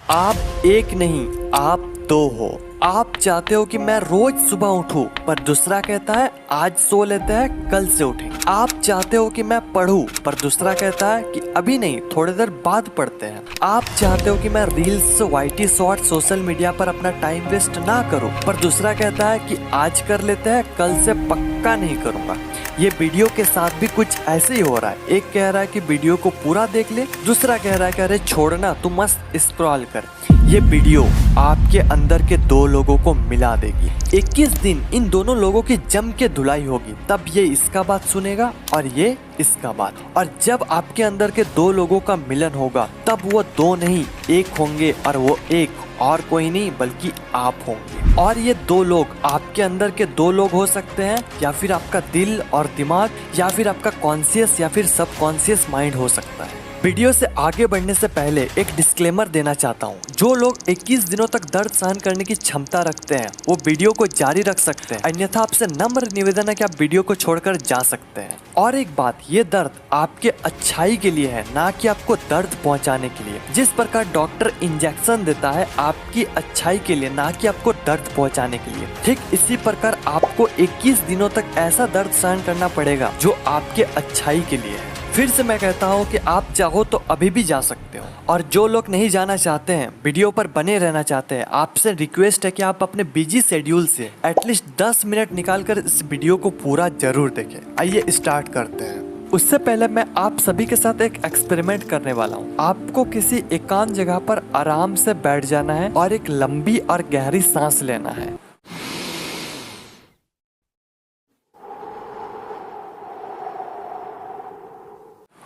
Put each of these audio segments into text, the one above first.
आप एक नहीं, आप दो हो। आप चाहते हो कि मैं रोज सुबह उठूं, पर दूसरा कहता है आज सो लेते हैं, कल से उठेंगे। आप चाहते हो कि मैं पढूं, पर दूसरा कहता है कि अभी नहीं, थोड़ी देर बाद पढ़ते हैं। आप चाहते हो कि मैं reels, YT short, social media पर अपना टाइम वेस्ट ना करूं, पर दूसरा कहता है कि आज कर लेते हैं, कल से पक्का नहीं करूंगा। ये वीडियो के साथ भी कुछ ऐसे ही हो रहा है। एक कह रहा है कि वीडियो को पूरा देख ले, दूसरा कह रहा है कि अरे छोड़ना, तू मस्त स्क्रॉल कर। ये वीडियो आपके अंदर के दो लोगों को मिला देगी। 21 दिन इन दोनों लोगों की जम के धुलाई होगी, तब ये इसका बात सुनेगा और ये इसका बात। और जब आपके अंदर के दो लोगों का मिलन होगा, तब वो दो नहीं एक होंगे, और वो एक और कोई नहीं बल्कि आप होंगे। और ये दो लोग आपके अंदर के दो लोग हो सकते हैं, या फिर आपका दिल और दिमाग, या फिर आपका कॉन्शियस या फिर सबकॉन्शियस माइंड हो सकता है। वीडियो से आगे बढ़ने से पहले एक डिस्क्लेमर देना चाहता हूँ। जो लोग 21 दिनों तक दर्द सहन करने की क्षमता रखते हैं, वो वीडियो को जारी रख सकते हैं, अन्यथा आपसे नम्र निवेदन है कि आप वीडियो को छोड़कर जा सकते हैं। और एक बात, ये दर्द आपके अच्छाई के लिए है, ना कि आपको दर्द पहुंचाने के लिए। जिस प्रकार डॉक्टर इंजेक्शन देता है आपकी अच्छाई के लिए, ना कि आपको दर्द पहुंचाने के लिए, ठीक इसी प्रकार आपको 21 दिनों तक ऐसा दर्द सहन करना पड़ेगा जो आपके अच्छाई के लिए है। फिर से मैं कहता हूँ कि आप चाहो तो अभी भी जा सकते हो। और जो लोग नहीं जाना चाहते हैं, वीडियो पर बने रहना चाहते हैं, आपसे रिक्वेस्ट है कि आप अपने बिजी शेड्यूल से एटलीस्ट 10 मिनट निकालकर इस वीडियो को पूरा जरूर देखें। आइए स्टार्ट करते हैं। उससे पहले मैं आप सभी के साथ एक एक्सपेरिमेंट करने वाला हूँ। आपको किसी एकांत जगह पर आराम से बैठ जाना है और एक लंबी और गहरी सांस लेना है।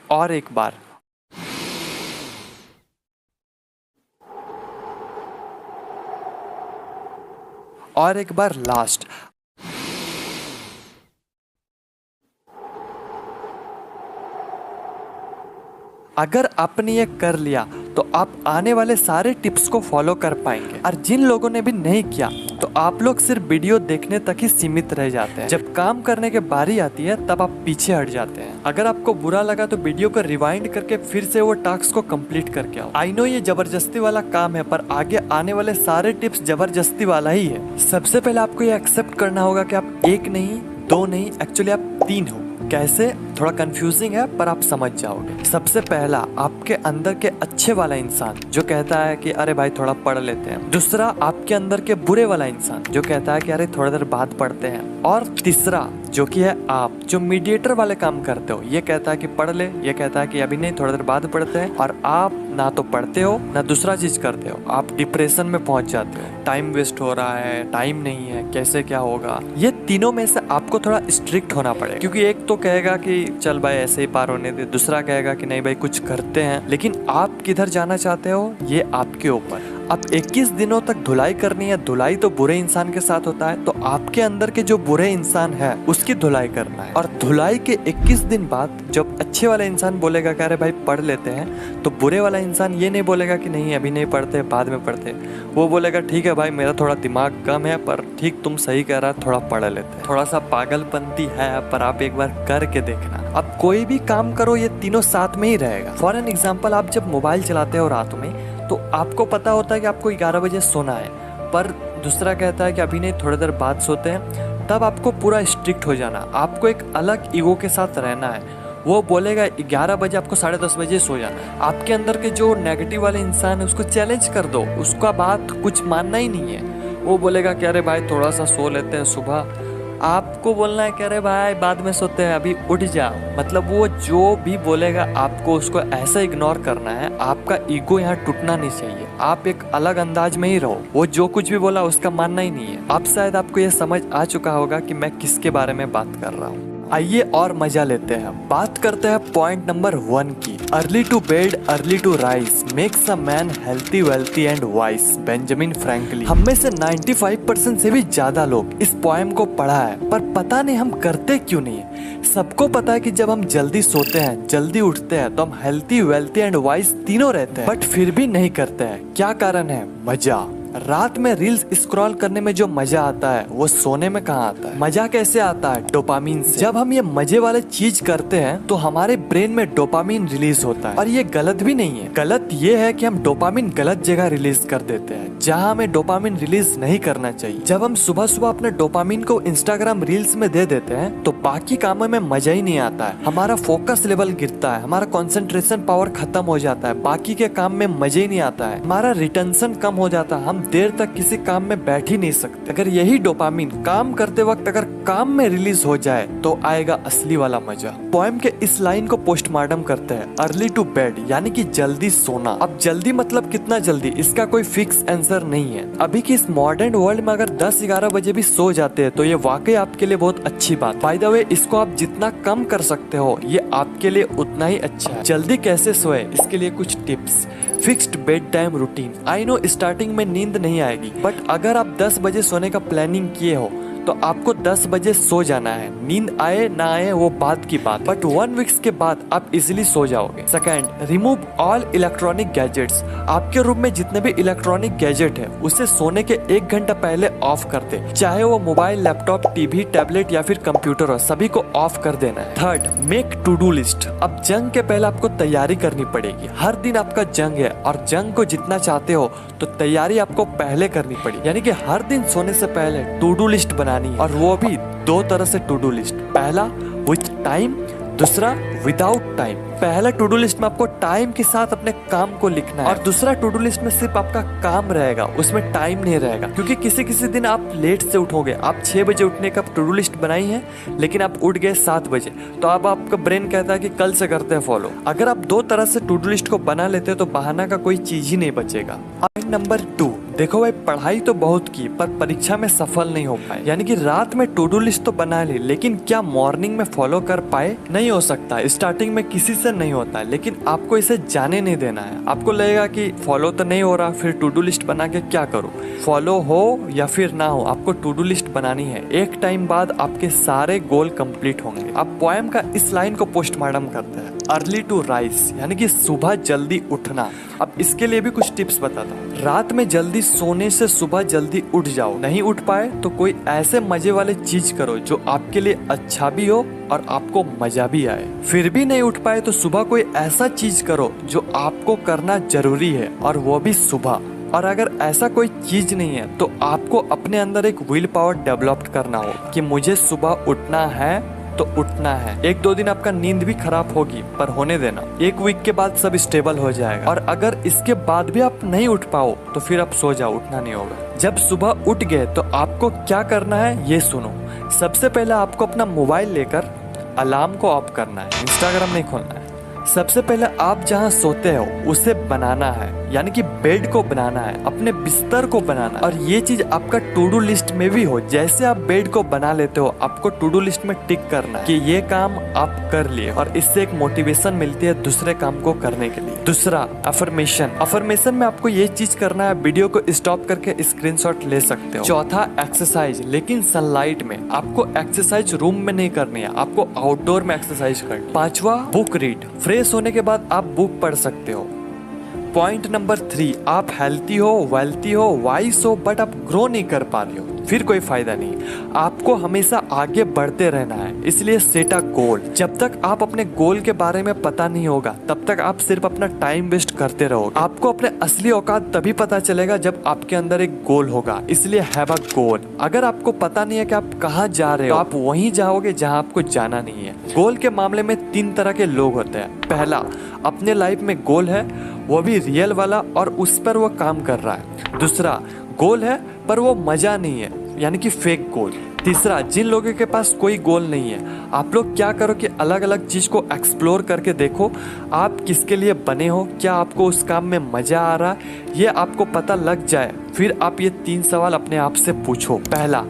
और एक बार। और एक बार लास्ट। अगर आपने ये कर लिया तो आप आने वाले सारे टिप्स को फॉलो कर पाएंगे। और जिन लोगों ने भी नहीं किया, तो आप लोग सिर्फ वीडियो देखने तक ही सीमित रह जाते हैं। जब काम करने की बारी आती है, तब आप पीछे हट जाते हैं। अगर आपको बुरा लगा तो वीडियो को रिवाइंड करके फिर से वो टास्क को कंप्लीट करके आओ। आई नो ये जबरदस्ती वाला काम है, पर आगे आने वाले सारे टिप्स जबरदस्ती वाला ही है। सबसे पहले आपको ये एक्सेप्ट करना होगा कि आप एक नहीं, दो नहीं, एक्चुअली आप 3 हो। कैसे? थोड़ा कंफ्यूजिंग है, पर आप समझ जाओगे। सबसे पहला, आपके अंदर के अच्छे वाला इंसान जो कहता है कि अरे भाई थोड़ा पढ़ लेते हैं। दूसरा, आपके अंदर के बुरे वाला इंसान जो कहता है कि अरे थोड़ी देर बाद पढ़ते हैं। और तीसरा, जो कि है आप, जो मीडिएटर वाले काम करते हो, ये कहता है कि पढ़ ले, ये कहता है कि अभी नहीं, थोड़ी देर बाद पढ़ते हैं। और आप ना तो पढ़ते हो ना दूसरा चीज करते हो, आप डिप्रेशन में पहुंच जाते हो। टाइम वेस्ट हो रहा है, टाइम नहीं है, कैसे क्या होगा। ये तीनों में से आपको थोड़ा स्ट्रिक्ट होना पड़ेगा, क्योंकि एक तो कहेगा कि चल भाई ऐसे ही पार होने दे, दूसरा कहेगा कि नहीं भाई कुछ करते हैं। लेकिन आप किधर जाना चाहते हो, ये आपके ऊपर। अब 21 दिनों तक धुलाई करनी है। धुलाई तो बुरे इंसान के साथ होता है, तो आपके अंदर के जो बुरे इंसान है उसकी धुलाई करना है। और धुलाई के 21 दिन बाद जब अच्छे वाला इंसान बोलेगा कि अरे भाई पढ़ लेते हैं, तो बुरे वाला इंसान ये नहीं बोलेगा कि नहीं अभी नहीं पढ़ते, बाद में पढ़ते। वो बोलेगा ठीक है भाई, मेरा थोड़ा दिमाग कम है, पर ठीक तुम सही कह रहा, थोड़ा पढ़ लेते हैं। थोड़ा सा पागलपंती है, पर आप एक बार करके देखना। अब कोई भी काम करो, ये तीनों साथ में ही रहेगा। फॉर एन एग्जाम्पल, आप जब मोबाइल चलाते हो रात में, तो आपको पता होता है कि आपको 11 बजे सोना है, पर दूसरा कहता है कि अभी नहीं, थोड़ी देर बाद सोते हैं। तब आपको पूरा स्ट्रिक्ट हो जाना। आपको एक अलग ईगो के साथ रहना है। वो बोलेगा 11 बजे, आपको 10:30 बजे सो जाना है। आपके अंदर के जो नेगेटिव वाले इंसान है उसको चैलेंज कर दो, उसका बात कुछ मानना ही नहीं है। वो बोलेगा कि अरे भाई थोड़ा सा सो लेते हैं सुबह। आपको बोलना है कि अरे भाई बाद में सोते हैं, अभी उठ जाओ। मतलब वो जो भी बोलेगा आपको उसको ऐसा इग्नोर करना है। आपका ईगो यहाँ टूटना नहीं चाहिए। आप एक अलग अंदाज में ही रहो। वो जो कुछ भी बोला उसका मानना ही नहीं है। अब शायद आपको ये समझ आ चुका होगा कि मैं किसके बारे में बात कर रहा हूँ। आइए और मजा लेते हैं। बात करते हैं पॉइंट नंबर 1 की। Early to bed, early to rise makes a man healthy, wealthy and wise. Benjamin Franklin. हम में से 95% से भी ज्यादा लोग इस पोएम को पढ़ा है, पर पता नहीं हम करते क्यों नहीं है। सबको पता है कि जब हम जल्दी सोते हैं, जल्दी उठते हैं, तो हम हेल्थी, वेल्थी एंड वाइस तीनों रहते हैं, बट फिर भी नहीं करते हैं। क्या कारण है? मजा। रात में रील्स स्क्रॉल करने में जो मजा आता है वो सोने में कहाँ आता है? मजा कैसे आता है? डोपामीन से। जब हम ये मजे वाले चीज करते हैं तो हमारे ब्रेन में डोपामीन रिलीज होता है, और ये गलत भी नहीं है। गलत ये है कि हम डोपामीन गलत जगह रिलीज कर देते हैं, जहाँ हमें डोपामीन रिलीज नहीं करना चाहिए। जब हम सुबह सुबह अपने डोपामीन को इंस्टाग्राम रील्स में दे देते हैं तो बाकी कामों में मजा ही नहीं आता है। हमारा फोकस लेवल गिरता है, हमारा कंसंट्रेशन पावर खत्म हो जाता है, बाकी के काम में मजे ही नहीं आता है, हमारा रिटेंशन कम हो जाता है, हम देर तक किसी काम में बैठ ही नहीं सकते। अगर यही डोपामीन काम करते वक्त अगर काम में रिलीज हो जाए तो आएगा असली वाला मजा। पोएम के इस लाइन को पोस्टमार्टम करते हैं, अर्ली टू बेड, यानी कि जल्दी सोना। अब जल्दी मतलब कितना जल्दी, इसका कोई फिक्स आंसर नहीं है। अभी की इस मॉडर्न वर्ल्ड में अगर 10-11 बजे भी सो जाते हैं तो ये वाकई आपके लिए बहुत अच्छी बात। बाय द वे, इसको आप जितना कम कर सकते हो ये आपके लिए उतना ही अच्छा है। जल्दी कैसे सोए, इसके लिए कुछ tips. Fixed bed time routine. I know starting में नींद नहीं आएगी, बट अगर आप 10 बजे सोने का प्लानिंग किए हो तो आपको 10 बजे सो जाना है। नींद आए ना आए वो बात की बात, बट 1 वीक्स के बाद आप इजिली सो जाओगे। Second, remove all electronic gadgets. आपके रूम में जितने भी इलेक्ट्रॉनिक गैजेट है उसे सोने के 1 घंटा पहले ऑफ कर दे, चाहे वो मोबाइल, लैपटॉप, टीवी, टैबलेट या फिर कंप्यूटर हो, सभी को ऑफ कर देना है। Third, make to do list. अब जंग के पहले आपको तैयारी करनी पड़ेगी। हर दिन आपका जंग है और जंग को जितना चाहते हो तो तैयारी आपको पहले करनी पड़ेगी, यानी कि हर दिन सोने से पहले टू डू लिस्ट बनानी है, और वो भी 2 तरह से टू डू लिस्ट। पहला विथ टाइम, दूसरा विदाउट टाइम। पहला टू डू लिस्ट में आपको टाइम के साथ अपने काम को लिखना है, और दूसरा टू डू लिस्ट में सिर्फ आपका काम रहेगा, उसमें टाइम नहीं रहेगा। क्योंकि किसी किसी दिन आप लेट से उठोगे, आप 6 बजे उठने का टू डू लिस्ट बनाई है लेकिन आप उठ गए 7 बजे, तो अब आपका ब्रेन कहता है कि कल से करते हैं फॉलो। अगर आप 2 तरह से टू डू लिस्ट को बना लेते हो तो बहाना का कोई चीज ही नहीं बचेगा। पॉइंट नंबर 2, देखो भाई, पढ़ाई तो बहुत की पर परीक्षा में सफल नहीं हो पाए, यानी कि रात में टू डू लिस्ट तो बना ली लेकिन क्या मॉर्निंग में फॉलो कर पाए? नहीं हो सकता। स्टार्टिंग में किसी से नहीं होता है, लेकिन आपको इसे जाने नहीं देना है। आपको लगेगा कि फॉलो तो नहीं हो रहा, फिर टू डू लिस्ट बना के क्या करूं? फॉलो हो या फिर ना हो, आपको टू डू लिस्ट बनानी है। एक टाइम बाद आपके सारे गोल कंप्लीट होंगे। अब पोएम का इस लाइन को पोस्टमार्टम करते हैं, अर्ली टू राइज, यानी कि सुबह जल्दी उठना। अब इसके लिए भी कुछ टिप्स बताता हूँ। रात में जल्दी सोने से सुबह जल्दी उठ जाओ। नहीं उठ पाए तो कोई ऐसे मजे वाले चीज करो जो आपके लिए अच्छा भी हो और आपको मजा भी आए। फिर भी नहीं उठ पाए तो सुबह कोई ऐसा चीज करो जो आपको करना जरूरी है, और वो भी सुबह। और अगर ऐसा कोई चीज नहीं है तो आपको अपने अंदर एक विल पावर डेवलप करना होगा कि मुझे सुबह उठना है तो उठना है। 1-2 दिन आपका नींद भी खराब होगी पर होने देना, 1 वीक के बाद सब स्टेबल हो जाएगा। और अगर इसके बाद भी आप नहीं उठ पाओ तो फिर आप सो जाओ, उठना नहीं होगा। जब सुबह उठ गए तो आपको क्या करना है ये सुनो। सबसे पहले आपको अपना मोबाइल लेकर अलार्म को ऑफ करना है, इंस्टाग्राम नहीं खोलना है। सबसे पहले आप जहाँ सोते हो उसे बनाना है, यानी कि बेड को बनाना है, अपने बिस्तर को बनाना है। और ये चीज आपका टू डू लिस्ट में भी हो। जैसे आप बेड को बना लेते हो आपको टू डू लिस्ट में टिक करना है कि ये काम आप कर लिए, और इससे एक मोटिवेशन मिलती है दूसरे काम को करने के लिए। दूसरा, अफर्मेशन। अफर्मेशन में आपको ये चीज करना है, वीडियो को स्टॉप करके स्क्रीनशॉट ले सकते हो। चौथा, एक्सरसाइज, लेकिन सनलाइट में। आपको एक्सरसाइज रूम में नहीं करनी है, आपको आउटडोर में एक्सरसाइज करनी है। पांचवा, बुक रीड। फ्रेश होने के बाद आप बुक पढ़ सकते हो। पॉइंट नंबर 3, आप हेल्थी हो, वेल्थी हो, वाइस हो, बट आप ग्रो नहीं कर पा रहे हो, फिर कोई फायदा नहीं। आपको हमेशा आगे बढ़ते रहना है, इसलिए सेट अ गोल। जब तक आप अपने गोल के बारे में पता नहीं होगा तब तक आप सिर्फ अपना टाइम वेस्ट करते रहोगे। आपको अपने असली औकात तभी पता चलेगा जब आपके अंदर एक गोल होगा, इसलिए हैव अ गोल। अगर आपको पता नहीं है कि आप कहाँ जा रहे हो तो आप वहीं जाओगे जहाँ आपको जाना नहीं है। गोल के मामले में 3 तरह के लोग होते हैं। पहला, अपने लाइफ में गोल है, वो भी रियल वाला, और उस पर वो काम कर रहा है। दूसरा, गोल है पर वो मजा नहीं है, यानी कि फेक गोल। तीसरा, जिन लोगों के पास कोई गोल नहीं है, आप लोग क्या करो कि अलग अलग चीज को एक्सप्लोर करके देखो आप किसके लिए बने हो, क्या आपको उस काम में मजा आ रहा है, ये आपको पता लग जाए। फिर आप ये 3 सवाल अपने आप से पूछो। पहला,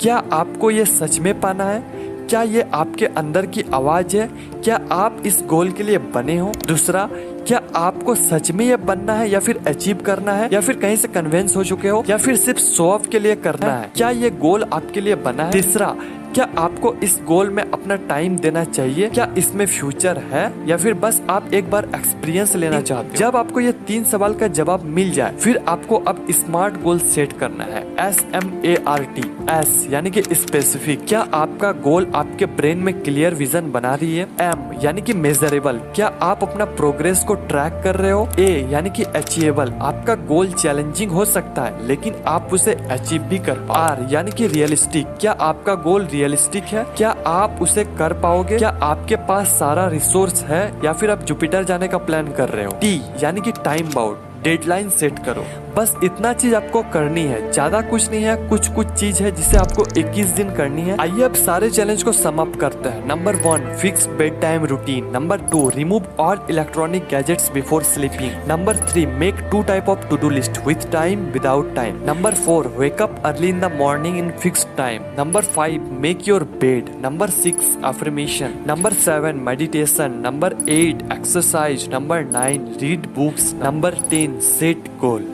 क्या आपको ये सच में पाना है? क्या ये आपके अंदर की आवाज है? क्या आप इस गोल के लिए बने हो? दूसरा, क्या आपको सच में ये बनना है या फिर अचीव करना है, या फिर कहीं से कन्विंस हो चुके हो, या फिर सिर्फ शो ऑफ के लिए करना है? क्या ये गोल आपके लिए बना है? तीसरा, क्या आपको इस गोल में अपना टाइम देना चाहिए? क्या इसमें फ्यूचर है या फिर बस आप एक बार एक्सपीरियंस लेना चाहते हो? जब आपको ये 3 सवाल का जवाब मिल जाए, फिर आपको अब स्मार्ट गोल सेट करना है। SMART। S यानी कि स्पेसिफिक, क्या आपका गोल आपके ब्रेन में क्लियर विजन बना रही है? M यानी कि मेजरेबल, क्या आप अपना प्रोग्रेस को ट्रैक कर रहे हो? A यानी कि अचीवेबल, आपका गोल चैलेंजिंग हो सकता है लेकिन आप उसे अचीव भी कर पाओ। R यानी कि रियलिस्टिक, क्या आपका गोल रियलिस्टिक है? क्या आप उसे कर पाओगे? क्या आपके पास सारा रिसोर्स है या फिर आप जुपिटर जाने का प्लान कर रहे हो? T यानी कि टाइम बाउंड, डेडलाइन सेट करो। बस इतना चीज आपको करनी है, ज्यादा कुछ नहीं है। कुछ चीज है जिसे आपको 21 दिन करनी है। आइए अब सारे चैलेंज को सम अप करते हैं। Number 1, fix bed time routine. Number 2, remove all electronic gadgets before sleeping. Number 3, make 2 type of to do list, with time, without time. Number 4, wake up early in the morning in fixed time. Number 5, make your bed. Number 6, affirmation. Number 7, meditation. Number 8, exercise. Number 9, read books. Number 10, set goal.